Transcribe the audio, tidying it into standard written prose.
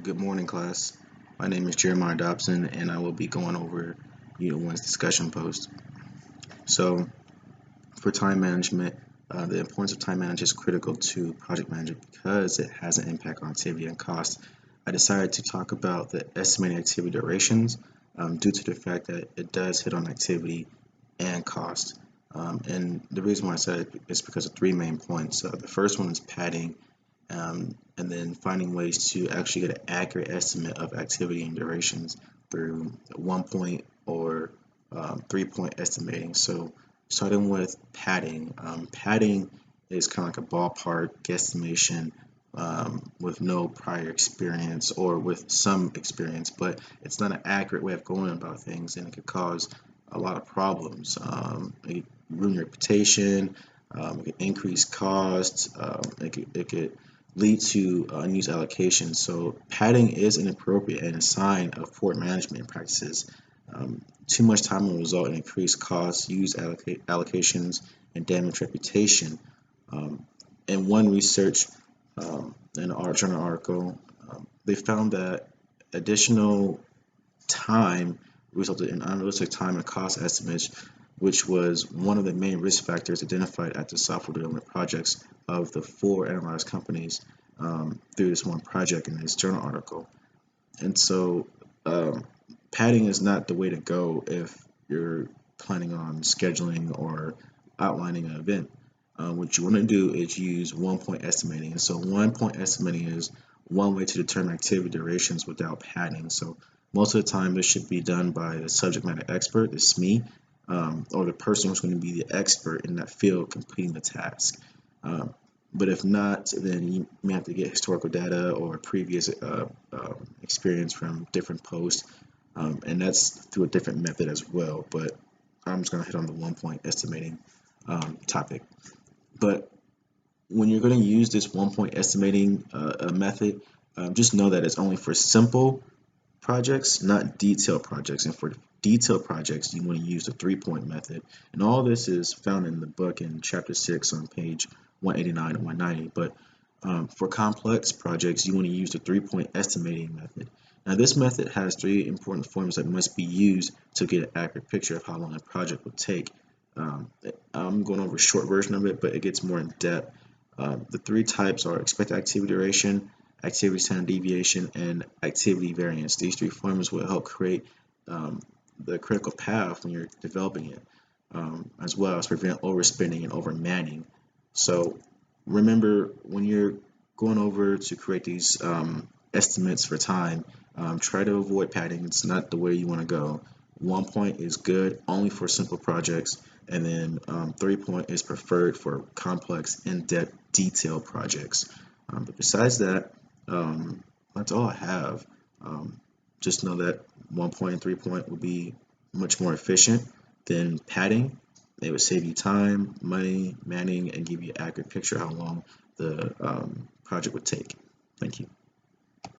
Good morning, class. My name is Jeremiah Dobson, and I will be going over Unit 1's discussion post. So, for time management, the importance of time management is critical to project management because it has an impact on activity and cost. I decided to talk about the estimating activity durations due to the fact that it does hit on activity and cost. And the reason why I said it is because of three main points. The first one is padding. And then finding ways to actually get an accurate estimate of activity and durations through 1-point or 3-point estimating. So starting with padding. Padding is kind of like a ballpark guesstimation with no prior experience or with some experience, but it's not an accurate way of going about things, and it could cause a lot of problems. It could ruin your reputation, it could increase costs, it could lead to unused allocations. So padding is inappropriate and a sign of poor management practices. Too much time will result in increased costs, used allocations, and damaged reputation. In one research, in our journal article, they found that additional time resulted in unrealistic time and cost estimates, which was one of the main risk factors identified at the software development projects of the 4 analyzed companies through this one project in this journal article. And so padding is not the way to go if you're planning on scheduling or outlining an event. What you want to do is use 1-point estimating. And so 1-point estimating is one way to determine activity durations without padding. So most of the time this should be done by the subject matter expert, the SME, or the person who's going to be the expert in that field completing the task. But if not, then you may have to get historical data or previous experience from different posts, and that's through a different method as well. But I'm just going to hit on the 1-point estimating topic. But when you're going to use this 1-point estimating method, just know that it's only for simple projects, not detailed projects. And for detailed projects, you want to use the 3-point method. And all this is found in the book in chapter 6 on page 189 and 190. But for complex projects, you want to use the 3-point estimating method. Now, this method has 3 important formulas that must be used to get an accurate picture of how long a project will take. I'm going over a short version of it, but it gets more in depth. The 3 types are expected activity duration, activity standard deviation, and activity variance. These 3 formulas will help create the critical path when you're developing it, as well as prevent overspending and overmanning. So remember, when you're going over to create these estimates for time, try to avoid padding. It's not the way you want to go. 1-point is good only for simple projects, and then 3-point is preferred for complex, in-depth, detailed projects. But besides that, that's all I have. Just know that 1-point and 3-point will be much more efficient than padding. They would save you time, money, manning, and give you an accurate picture of how long the project would take. Thank you.